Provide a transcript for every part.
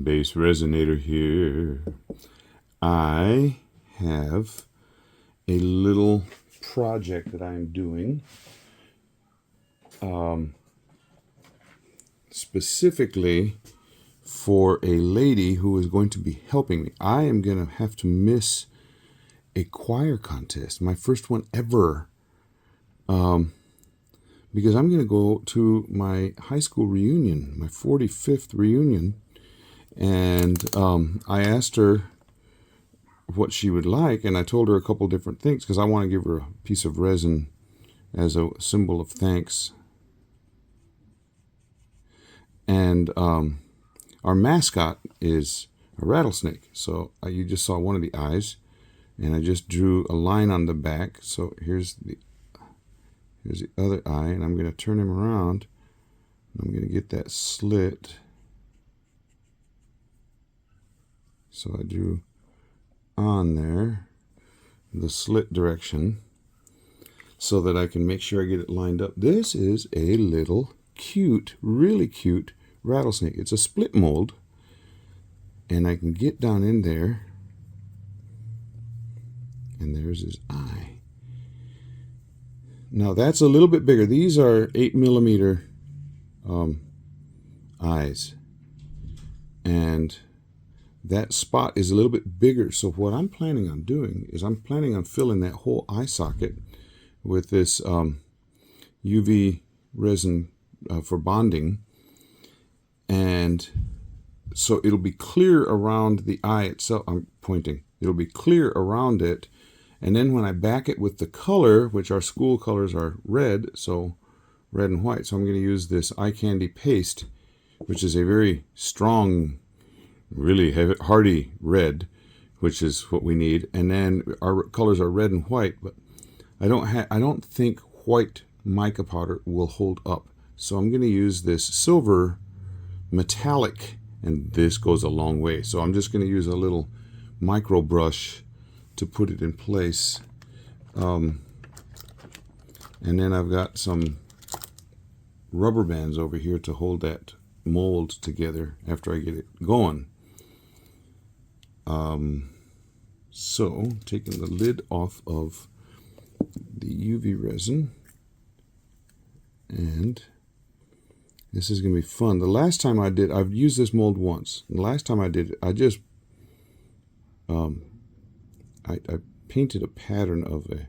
BassResinator here. I have a little project that I'm doing specifically for a lady who is going to be helping me. I am going to have to miss a choir contest, my first one ever, because I'm going to go to my high school reunion, my 45th reunion, and I asked her what she would like, and I told her a couple different things because I want to give her a piece of resin as a symbol of thanks. And our mascot is a rattlesnake. So you just saw one of the eyes, and I just drew a line on the back. So here's the other eye, and I'm going to turn him around. I'm going to get that slit. So I drew on there the slit direction so that I can make sure I get it lined up. This is a little cute, really cute rattlesnake. It's a split mold, and I can get down in there, and there's his eye. Now that's a little bit bigger. These are 8mm eyes, and that spot is a little bit bigger. So what I'm planning on doing is I'm planning on filling that whole eye socket with this UV resin for bonding, and so it'll be clear around the eye itself. I'm pointing. It'll be clear around it, and then when I back it with the color, which our school colors are red, so red and white, so I'm going to use this eye candy paste, which is a very strong, really heavy, hardy red, which is what we need. And then our colors are red and white, but I don't think white mica powder will hold up. So I'm going to use this silver metallic, and this goes a long way. So I'm just going to use a little micro brush to put it in place. And then I've got some rubber bands over here to hold that mold together after I get it going. So taking the lid off of the UV resin, and this is going to be fun. The last time I did, I've used this mold once. The last time I did it, I just I painted a pattern of a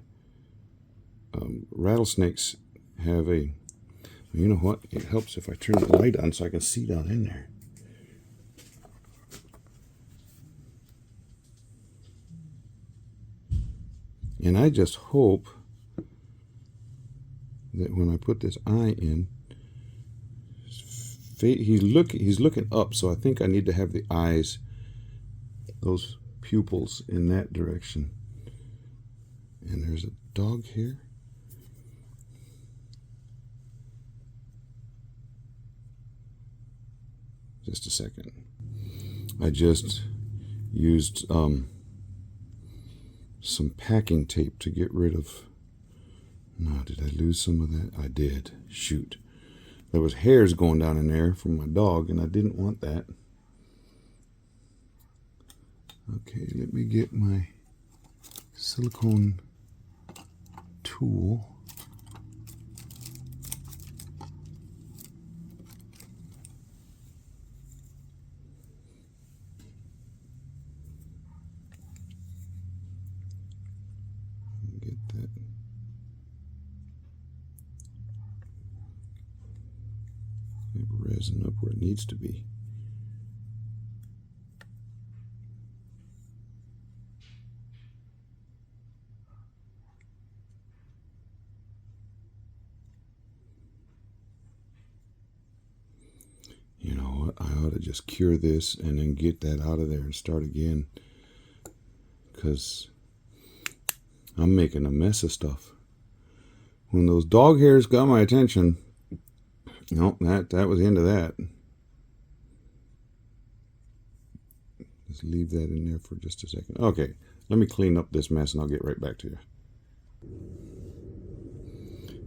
rattlesnakes have a, you know what, it helps if I turn the light on so I can see down in there. And I just hope that when I put this eye in, he's looking up, so I think I need to have the eyes, those pupils, in that direction. And there's a dog here. Just a second. I just used some packing tape to get rid of. No, did I lose some of that? I did. Shoot. There was hairs going down in there from my dog, and I didn't want that. Okay, let me get my silicone tool. Get that. Resin up where it needs to be. You know what? I ought to just cure this and then get that out of there and start again, because I'm making a mess of stuff. When those dog hairs got my attention, no, that was the end of that. Just leave that in there for just a second. Okay, let me clean up this mess and I'll get right back to you.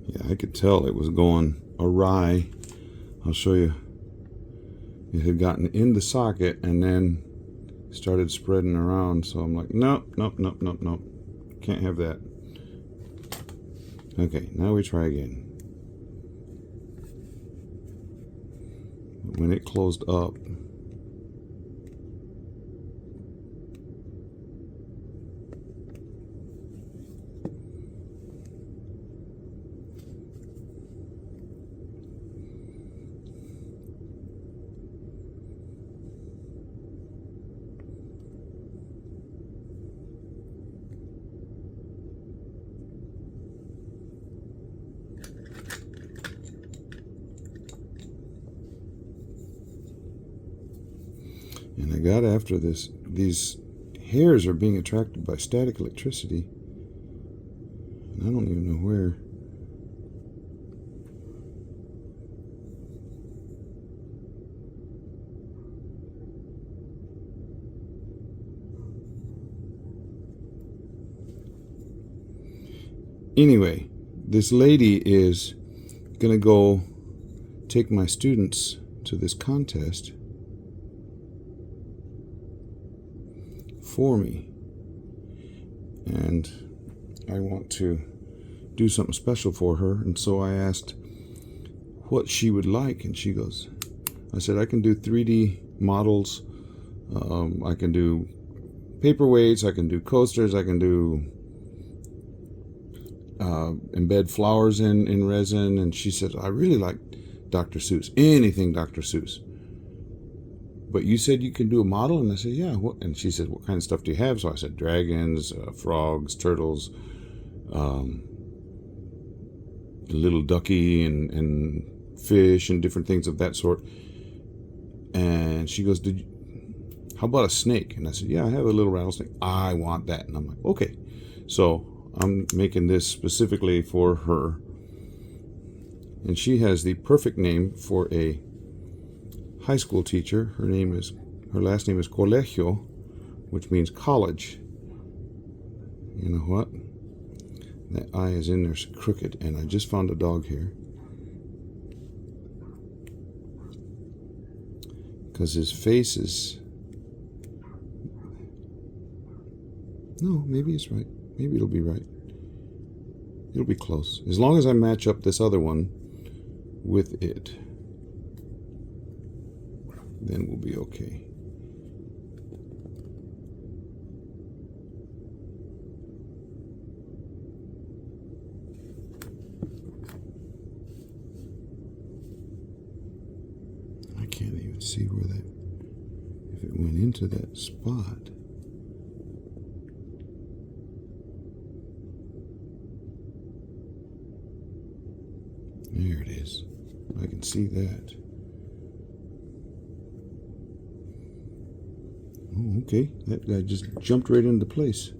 Yeah, I could tell it was going awry. I'll show you it had gotten in the socket and then started spreading around. So I'm like, nope, nope, nope, nope, nope. Can't have that. Okay, now we try again. When it closed up, and I got after this. These hairs are being attracted by static electricity. And I don't even know where. Anyway, this lady is going to go take my students to this contest for me, and I want to do something special for her. And so I asked what she would like, and she goes, I said, I can do 3D models, I can do paperweights, I can do coasters, I can do embed flowers in resin. And she said, I really like Dr. Seuss, anything Dr. Seuss. But you said you can do a model? And I said, yeah. What? And she said, what kind of stuff do you have? So I said, dragons, frogs, turtles, a little ducky and fish and different things of that sort. And she goes, how about a snake? And I said, yeah, I have a little rattlesnake. I want that. And I'm like, okay. So I'm making this specifically for her. And she has the perfect name for a high school teacher. Her last name is Colegio, which means college. You know what? That eye is in there crooked, and I just found a dog here. Because his face is... No, maybe it's right. Maybe it'll be right. It'll be close. As long as I match up this other one with it, then we'll be okay. I can't even see where that, if it went into that spot. There it is. I can see that. Oh, okay. That guy just jumped right into place.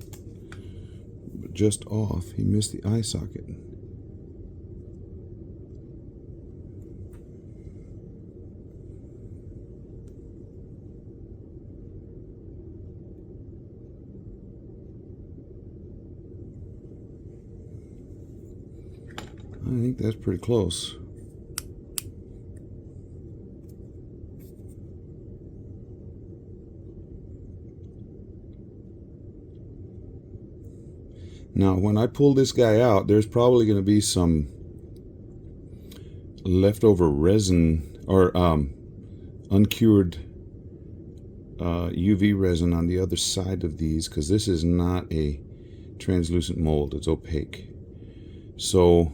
But just off. He missed the eye socket. I think that's pretty close. Now, when I pull this guy out, there's probably going to be some leftover resin or uncured UV resin on the other side of these, because this is not a translucent mold, it's opaque. So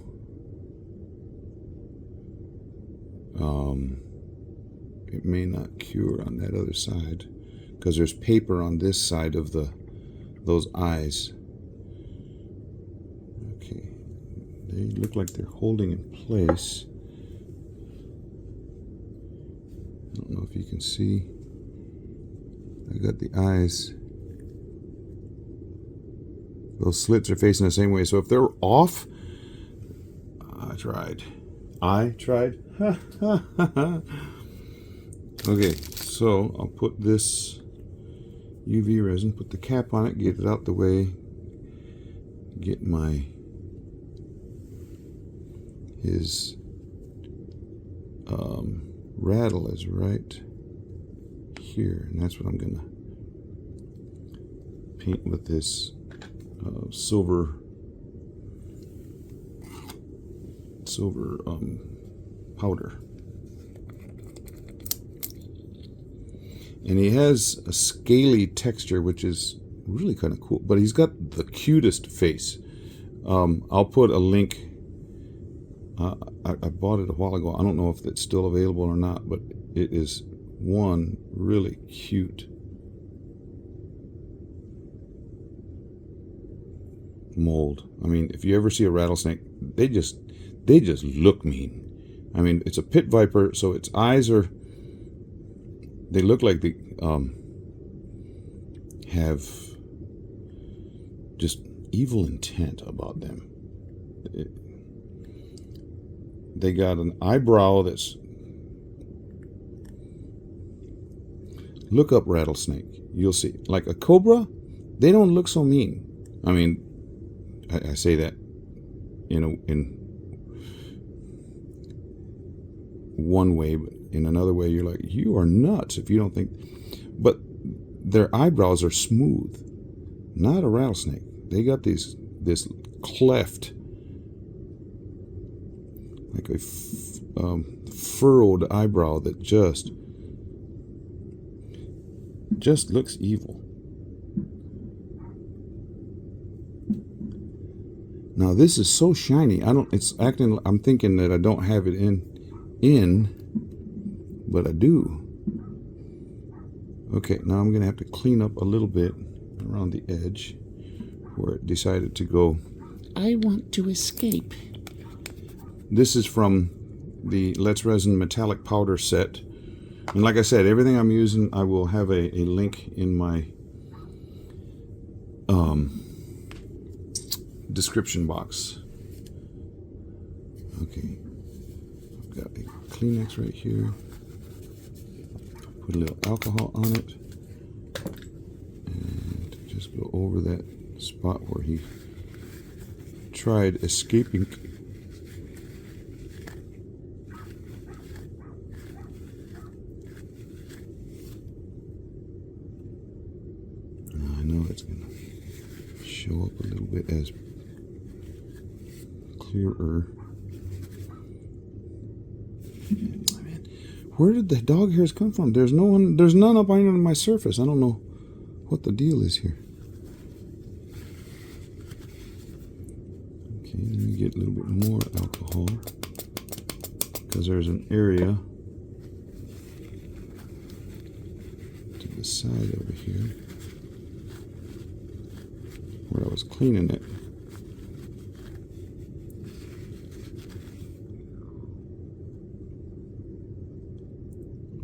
it may not cure on that other side because there's paper on this side of those eyes. Okay, they look like they're holding in place. I don't know if you can see. I got the eyes. Those slits are facing the same way. So if they're off, I tried. Okay, so I'll put this UV resin, put the cap on it, get it out the way, get his rattle is right here, and that's what I'm gonna paint with this silver powder. And he has a scaly texture, which is really kind of cool, but he's got the cutest face. I'll put a link. I bought it a while ago. I don't know if it's still available or not, but it is one really cute mold. I mean, if you ever see a rattlesnake, they just look mean. I mean, it's a pit viper, so its eyes are, they look like they have just evil intent about them. They got an eyebrow that's, look up rattlesnake, you'll see. Like a cobra, they don't look so mean. I mean, I say that in one way, but in another way you're like, you are nuts if you don't think. But their eyebrows are smooth. Not a rattlesnake. They got this cleft, like a furrowed eyebrow that just looks evil. Now this is so shiny. It's acting. I'm thinking that I don't have it in, but I do. Okay, now I'm gonna have to clean up a little bit around the edge where it decided to go. I want to escape. This is from the Let's Resin metallic powder set, and like I said, everything I'm using, I will have a link in my description box. Okay, I've got a Kleenex right here. Put a little alcohol on it and just go over that spot where he tried escaping. I know it's going to show up a little bit as clearer. Man, where did the dog hairs come from? There's none up under my surface. I don't know what the deal is here. Okay, let me get a little bit more alcohol, because there's an area to the side over here where I was cleaning it.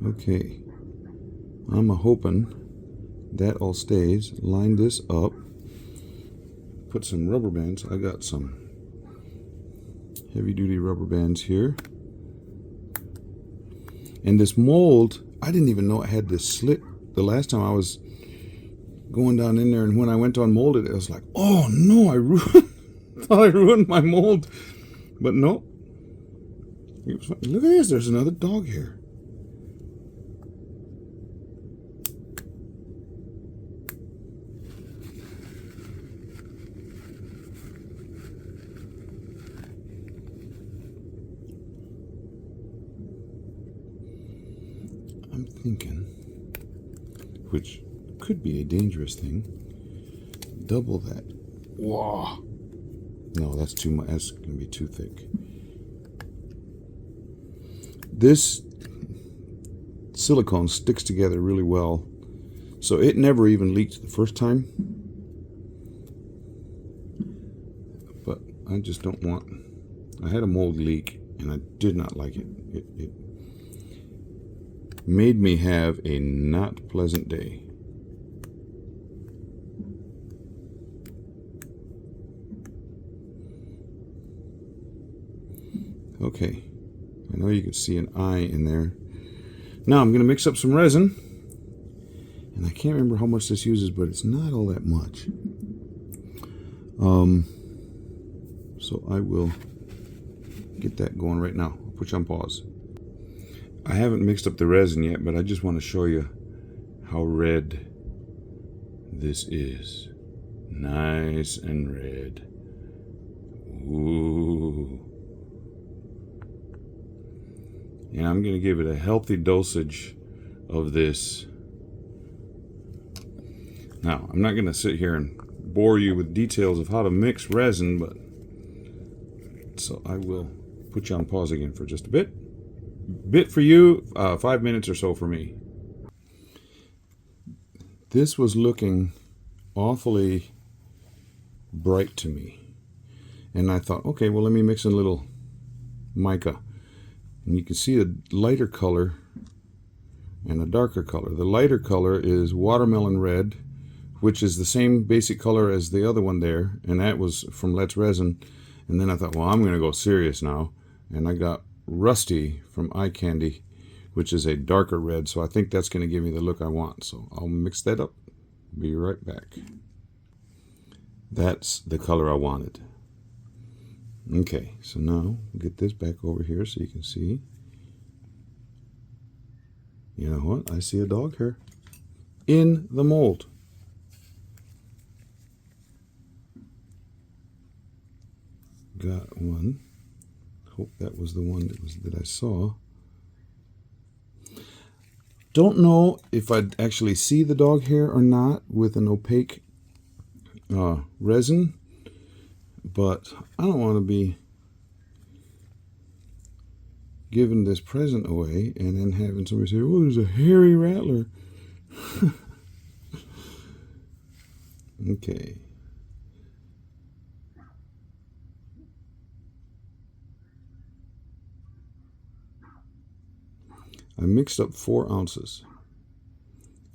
Okay, I'm hoping that all stays. Line this up. Put some rubber bands. I got some heavy duty rubber bands here. And this mold, I didn't even know it had this slit the last time I was going down in there, and when I went to unmold it, I was like, oh no, thought I ruined my mold. But no. Look at this, there's another dog hair. I'm thinking, which could be a dangerous thing, double that. Whoa! No, that's too much. That's going to be too thick. This silicone sticks together really well, so it never even leaked the first time. But I just don't want. I had a mold leak, and I did not like it. It made me have a not pleasant day. Okay, I know you can see an eye in there. Now I'm going to mix up some resin, and I can't remember how much this uses, but it's not all that much. So I will get that going right now. I'll put you on pause. I haven't mixed up the resin yet, but I just want to show you how red this is. Nice and red. Ooh. And I'm going to give it a healthy dosage of this. Now, I'm not going to sit here and bore you with details of how to mix resin, but so I will put you on pause again for just a bit. Bit for you, 5 minutes or so for me. This was looking awfully bright to me. And I thought, okay, well, let me mix in a little mica. And you can see a lighter color and a darker color. The lighter color is watermelon red, which is the same basic color as the other one there, and that was from Let's Resin. And then I thought, well, I'm going to go serious now, and I got Rusty from Eye Candy, which is a darker red, so I think that's going to give me the look I want. So I'll mix that up. Be right back. That's the color I wanted. Okay, so now we'll get this back over here so you can see. You know what? I see a dog hair in the mold. Got one. Hope that was the one that I saw. Don't know if I'd actually see the dog hair or not with an opaque resin, but I don't want to be giving this present away and then having somebody say, oh, there's a hairy rattler. Okay. I mixed up 4 ounces.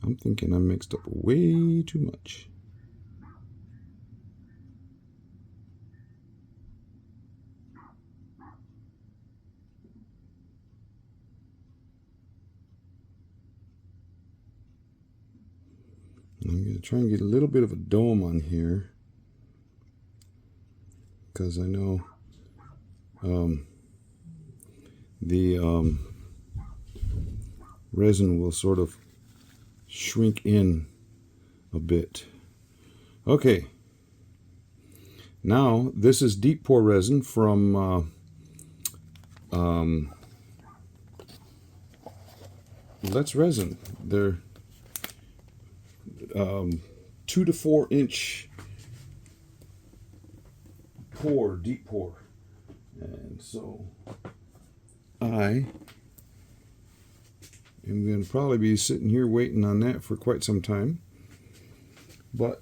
I'm thinking I mixed up way too much. I'm going to try and get a little bit of a dome on here because I know the resin will sort of shrink in a bit. Okay, now this is deep pour resin from Let's Resin. They're 2 to 4 inch pour, deep pour, and so I am going to probably be sitting here waiting on that for quite some time, but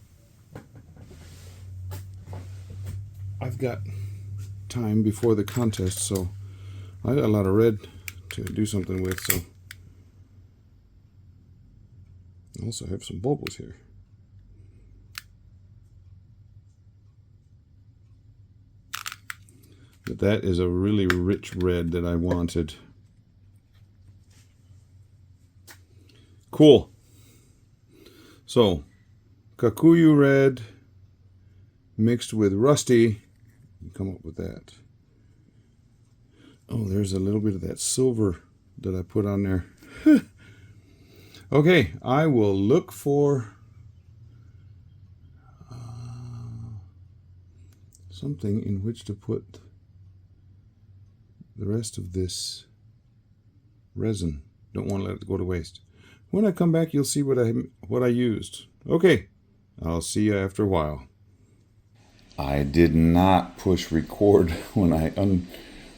I've got time before the contest, so I got a lot of red to do something with, so I also have some bubbles here. But that is a really rich red that I wanted. Cool. So, Kikuyu red mixed with Rusty. You come up with that. Oh, there's a little bit of that silver that I put on there. Okay, I will look for something in which to put the rest of this resin. Don't want to let it go to waste. When I come back, you'll see what I used. Okay, I'll see you after a while. I did not push record when I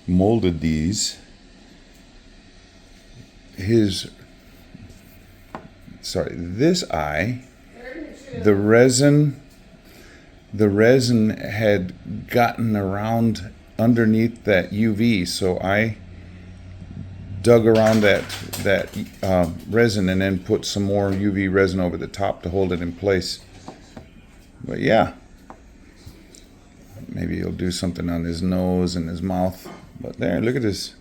unmolded these. This eye, the resin had gotten around underneath that UV, so I dug around that resin and then put some more UV resin over the top to hold it in place. But yeah, maybe he'll do something on his nose and his mouth. But there, look at this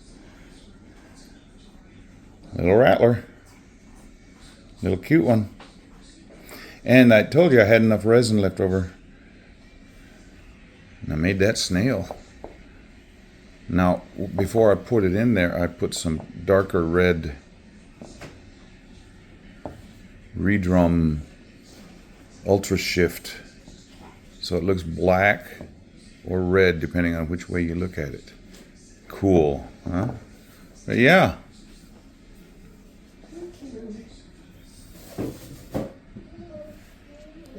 little rattler. Little cute one. And I told you I had enough resin left over. And I made that snail. Now, before I put it in there, I put some darker red redrum ultra shift, so it looks black or red depending on which way you look at it. Cool, huh? But yeah.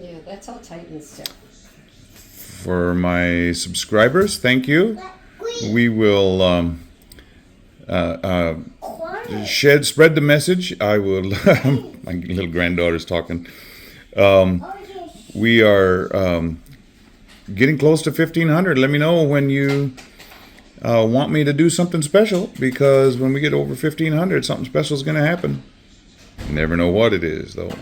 Yeah, that's all tight and stiff. For my subscribers, thank you. We will spread the message. I will. My little granddaughter's talking. We are getting close to 1,500. Let me know when you want me to do something special, because when we get over 1,500, something special is going to happen. You never know what it is, though.